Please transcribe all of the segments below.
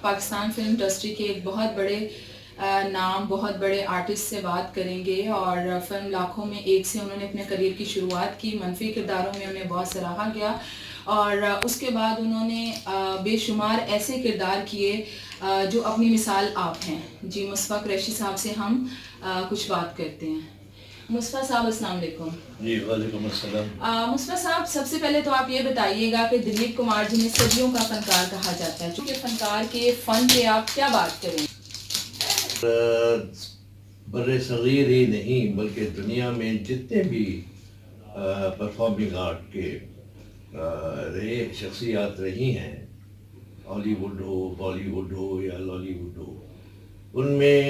Pakistan film industry کے ایک بہت بڑے نام، بہت بڑے آرٹسٹ سے بات کریں گے، اور فلم لاکھوں میں ایک سے انہوں نے اپنے کریئر کی شروعات کی، منفی کرداروں میں انہیں بہت سراہا گیا، اور اس کے بعد انہوں نے بے شمار ایسے کردار کیے جو اپنی مثال آپ ہیں۔ جی مصطفیٰ قریشی صاحب سے ہم کچھ بات کرتے ہیں۔ مصطفیٰ صاحب السلام علیکم۔ جی وعلیکم السلام۔ مصطفیٰ صاحب سب سے پہلے تو آپ یہ بتائیے گا کہ دلیپ کمار جنہیں صدیوں کا فنکار کہا جاتا ہے، چونکہ فنکار کے فن پہ آپ کیا بات کریں؟ بر صغیر ہی نہیں بلکہ دنیا میں جتنے بھی پرفارمنگ آرٹ کے شخصیات رہی ہیں، ہالی ووڈ ہو، بالی ووڈ ہو یا لالی ووڈ ہو، ان میں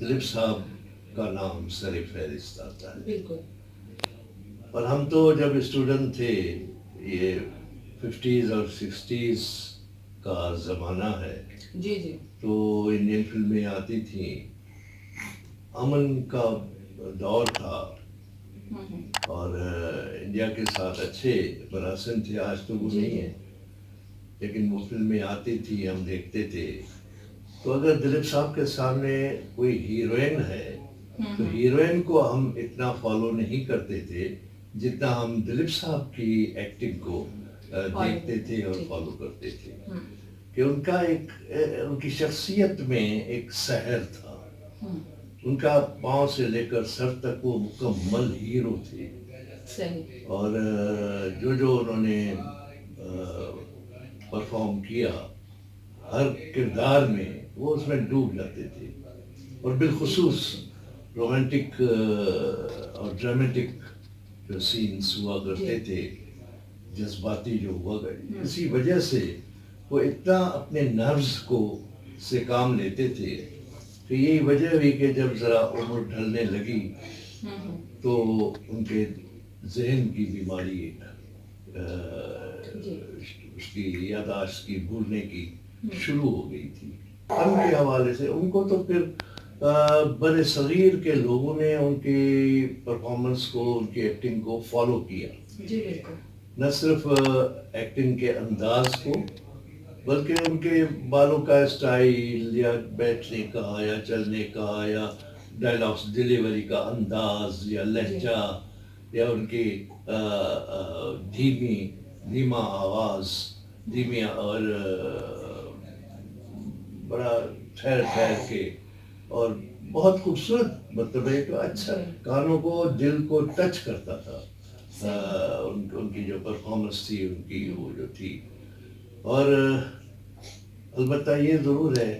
دلیپ صاحب کا نام سر فہرست آتا ہے۔ بالکل۔ اور ہم تو جب اسٹوڈنٹ تھے، یہ 50s اور 60s کا زمانہ ہے، جی جی، تو انڈین فلمیں آتی تھیں، امن کا دور تھا، اور انڈیا کے ساتھ اچھے مراسم تھے، آج تو وہ نہیں ہے، لیکن وہ فلمیں آتی تھی، ہم دیکھتے تھے۔ تو اگر دلیپ صاحب کے سامنے کوئی ہیروئن ہے تو ہیروئن کو ہم اتنا فالو نہیں کرتے تھے جتنا ہم دلیپ صاحب کی ایکٹنگ کو دیکھتے تھے اور فالو کرتے تھے، کہ ان کا ان کی شخصیت میں ایک سحر تھا، ان کا پاؤں سے لے کر سر تک وہ مکمل ہیرو تھے، اور جو انہوں نے پرفارم کیا ہر کردار میں، وہ اس میں ڈوب جاتے تھے، اور بالخصوص رومانٹک اور ڈرامیٹک جو سینز ہوا کرتے تھے، جذباتی جو ہوا کرتے، اسی وجہ سے وہ اتنا اپنے نروز کو سے کام لیتے تھے کہ یہی وجہ ہوئی کہ جب ذرا عمر ڈھلنے لگی تو ان کے ذہن کی بیماری، اس کی یاداشت کی بھولنے کی شروع ہو گئی تھی۔ فن کے حوالے سے ان کو تو پھر بر صغیر کے لوگوں نے ان کی پرفارمنس کو، ان کی ایکٹنگ کو فالو کیا، نہ صرف ایکٹنگ کے انداز کو بلکہ ان کے بالوں کا اسٹائل، یا بیٹھنے کا یا چلنے کا، یا ڈائلاگس ڈیلیوری کا انداز یا لہجہ، یا ان کی دھیما آواز، دھیمی اور بڑا ٹھہر کے، اور بہت خوبصورت، مطلب ایک اچھا کانوں کو، دل کو ٹچ کرتا تھا ان کی جو پرفارمنس تھی، ان کی وہ جو تھی۔ اور البتہ یہ ضرور ہے،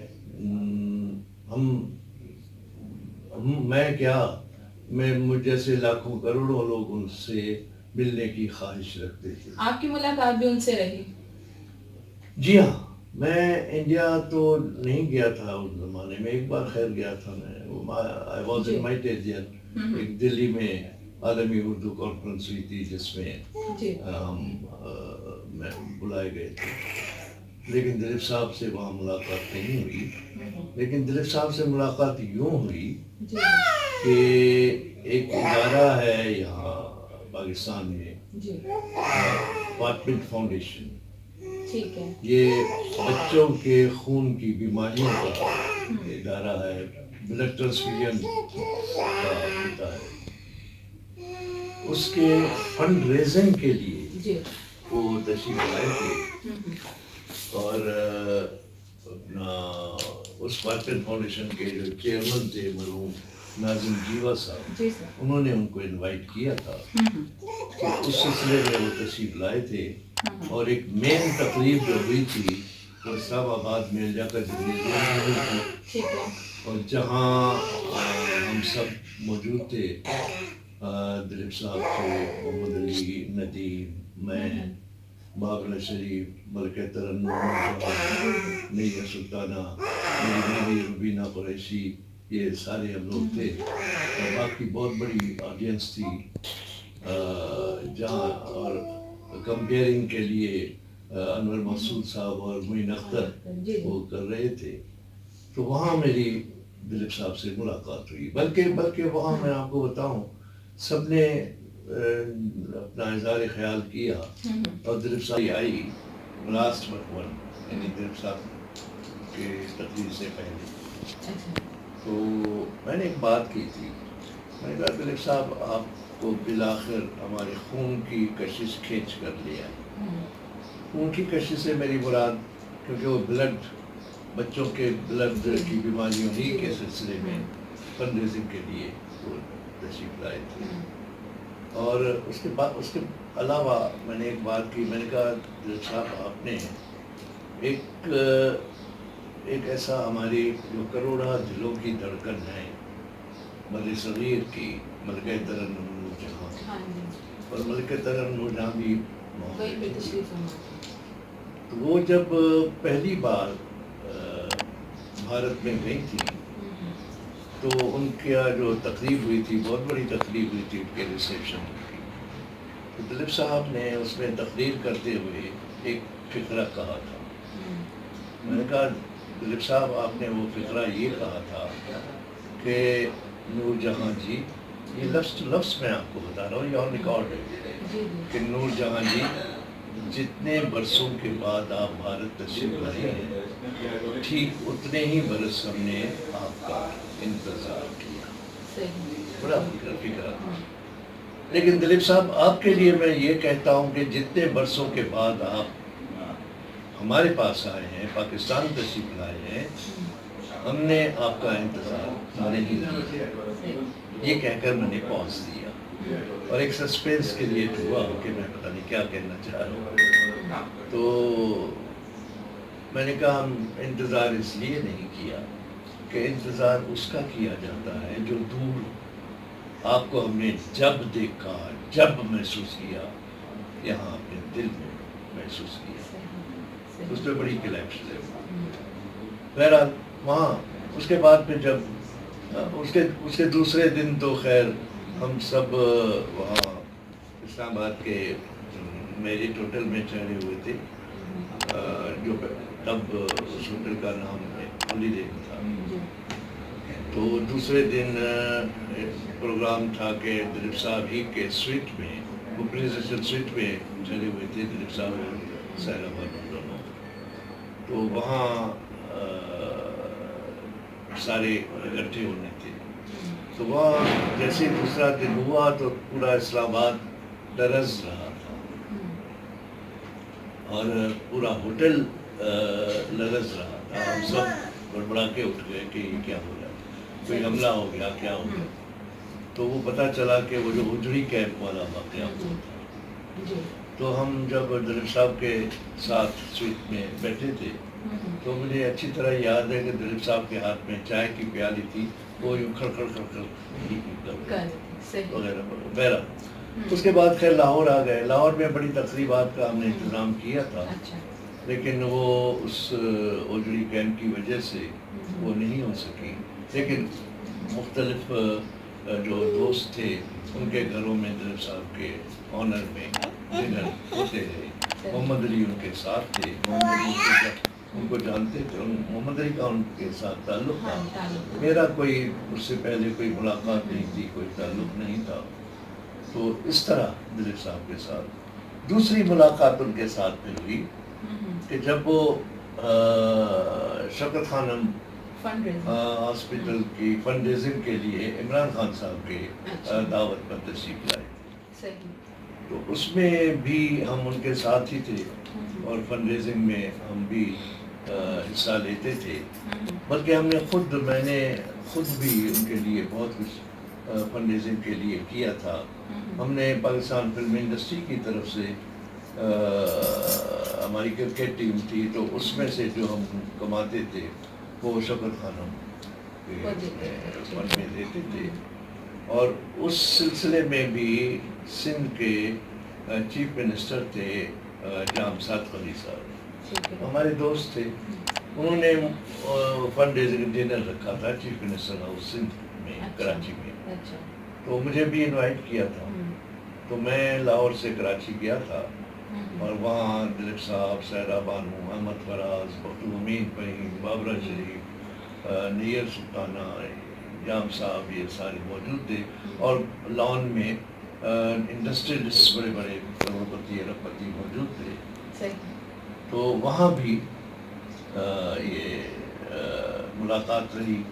میں مجھ جیسے لاکھوں کروڑوں لوگ ان سے ملنے کی خواہش رکھتے تھے۔ آپ کی ملاقات بھی ان سے رہی؟ جی ہاں، میں انڈیا تو نہیں گیا تھا اس زمانے میں، ایک بار خیر گیا تھا میں، I was invited ایک دلی میں عالمی اردو کانفرنس ہوئی تھی جس میں ہم بلائے گئے تھے، لیکن دلیپ صاحب سے وہاں ملاقات نہیں ہوئی، لیکن دلیپ صاحب سے ملاقات یوں ہوئی کہ ایک ادارہ ہے یہاں پاکستان میں، پارٹمنٹ فاؤنڈیشن، یہ بچوں کے خون کی بیماریوں کا ادارہ ہے، بلڈ ٹرانسفیوژن کا ہوتا ہے، اس کے فنڈ ریزنگ کے لیے وہ تشریف لائے تھے، اور اپنا اس پارٹمنٹ فاؤنڈیشن کے جو چیئرمین تھے مرحوم ناظم جیوا صاحب، انہوں نے ان کو انوائٹ کیا تھا، تو اس سلسلے میں وہ تشریف لائے تھے، اور ایک مین تقریب جو ہوئی تھی وہ اسلام آباد میں جا کر ہوئی تھی، اور جہاں ہم سب موجود تھے، دلیپ صاحب تھے، محمد علی، ندیم، میں، بابلہ شریف، ملکہ ترنم، میاں سلطانہ، میری بیوی ربینہ قریشی، یہ سارے ہم لوگ تھے، اور باقی بہت بڑی آڈینس تھی جہاں، اور کمپیئرنگ کے لیے انور مسعود صاحب اور معین اختر وہ کر رہے تھے، تو وہاں میری دلیپ صاحب سے ملاقات ہوئی، بلکہ وہاں میں آپ کو بتاؤں سب نے اپنا اظہار خیال کیا، اور دلیپ صاحب آئی لاسٹ بٹ ون، یعنی دلیپ صاحب کے تقریر سے پہلے. اچھا. تو میں نے ایک بات کی تھی. میں نے کہا دلیپ صاحب آپ کو بالآخر ہمارے خون کی کشش کھینچ کر لیا. خون کی کشش سے میری مراد کیونکہ وہ بلڈ بچوں کے بلڈ کی بیماریوں ہی کے سلسلے میں فنڈ ریزنگ کے لیے وہ تشریف لائے تھے. اور اس کے علاوہ میں نے ایک بات کی. میں نے کہا دلیپ صاحب آپ نے ایک ایسا ہماری جو کروڑا دلوں کی دھڑکن ہے ملک صغیر کی ملکہ ترنم جہاں اور ملکہ ترنم جہاں بھی تو وہ جب پہلی بار بھارت میں گئی تھی تو ان کا جو تقریب ہوئی تھی بہت بڑی تقریب ہوئی تھی ان کے ریسیپشن کی. تو دلیپ صاحب نے اس میں تقریر کرتے ہوئے ایک فقرہ کہا تھا. میں نے کہا دلیپ صاحب آپ نے وہ فقرہ یہ کہا تھا کہ نور جہاں جی یہ لفظ میں آپ کو بتا رہا ہوں یہ اور ریکارڈ ہے کہ نور جہاں جی جتنے برسوں کے بعد آپ بھارت تشریف لائے ہیں ٹھیک اتنے ہی برس ہم نے آپ کا انتظار کیا. بڑا فکر. لیکن دلیپ صاحب آپ کے لیے میں یہ کہتا ہوں کہ جتنے برسوں کے بعد آپ ہمارے پاس آئے ہیں پاکستان تشریف لائے ہیں ہم نے آپ کا انتظار نہیں کیا. یہ کہہ کر میں نے پاز دیا اور ایک سسپینس کے لیے ہوا کہ میں پتہ نہیں کیا کہنا چاہ رہا ہوں. تو میں نے کہا ہم انتظار اس لیے نہیں کیا کہ انتظار اس کا کیا جاتا ہے جو دور آپ کو ہم نے جب دیکھا جب محسوس کیا یہاں اپنے دل میں محسوس کیا. اس پہ بڑی کلیکشن ہے. بہرحال وہاں اس کے بعد پھر جب اس کے دوسرے دن تو خیر ہم سب وہاں اسلام آباد کے میرٹ ہوٹل میں ٹھہرے ہوئے تھے جو تب اس ہوٹل کا نام ہالیڈے تھا. تو دوسرے دن پروگرام تھا کہ دلیپ صاحب ہی کے سویٹ میں وہ پریزیڈنشل سویٹ میں ٹھہرے ہوئے تھے دلیپ صاحب اور سائرہ بانو دونوں. تو وہاں سارے اکٹھے ہونے تھے. تو وہاں جیسے دوسرا دن ہوا تو پورا اسلام آباد لرز رہا تھا اور پورا ہوٹل لرز رہا تھا. ہم سب بڑبڑا کے اٹھ گئے کہ یہ کیا ہو رہا ہے کوئی حملہ ہو گیا کیا ہو گیا. تو وہ پتہ چلا کہ وہ جو ہجڑی کیمپ والا واقعہ ہوا تھا. تو ہم جب دلیپ صاحب کے ساتھ سویٹ میں بیٹھے تھے تو مجھے اچھی طرح یاد ہے کہ دلیپ صاحب کے ہاتھ میں چائے کی پیالی تھی وہ یوں کھڑ وغیرہ وغیرہ. اس کے بعد خیر لاہور آ گئے. لاہور میں بڑی تقریبات کا ہم نے انتظام کیا تھا لیکن وہ اس اوجڑی کیمپ کی وجہ سے وہ نہیں ہو سکی. لیکن مختلف جو دوست تھے ان کے گھروں میں دلیپ صاحب کے آنر میں ڈنر ہوتے رہے. محمد علی ان کے ساتھ تھے. محمد علی ان کو جانتے تھے. محمد علی کا ان کے ساتھ تعلق تھا. میرا کوئی اس سے پہلے کوئی ملاقات نہیں تھی کوئی تعلق نہیں تھا. تو اس طرح دلیپ صاحب کے ساتھ دوسری ملاقات ان کے ساتھ میں ہوئی کہ جب وہ شوکت خانم ہاسپٹل کی فنڈ ریزنگ کے لیے عمران خان صاحب کے دعوت پر تشریف لائے. تو اس میں بھی ہم ان کے ساتھ ہی تھے اور فنڈ ریزنگ میں ہم بھی حصہ لیتے تھے. بلکہ میں نے خود بھی ان کے لیے بہت کچھ فنڈ ریزنگ کے لیے کیا تھا. ہم نے پاکستان فلم انڈسٹری کی طرف سے ہماری کرکٹ ٹیم تھی تو اس میں سے جو ہم کماتے تھے وہ شوکت خانم کے فنڈ میں دیتے تھے. اور اس سلسلے میں بھی سندھ کے چیف منسٹر تھے جام صادقلی صاحب ہمارے دوست تھے. انہوں نے فنڈ ریزنگ ڈنر رکھا تھا چیف منسٹر ہاؤس سندھ میں کراچی میں. تو مجھے بھی انوائٹ کیا تھا. تو میں لاہور سے کراچی گیا تھا اور وہاں دلیپ صاحب سائرہ بانو احمد فراز مکتوم امین فہیم بابرہ شریف نیر سلطانہ جام صاحب یہ سارے موجود تھے. اور لان میں انڈسٹریلسٹ بڑے بڑے کروڑ پتی ارب پتی موجود تھے. تو وہاں بھی یہ ملاقات رہی.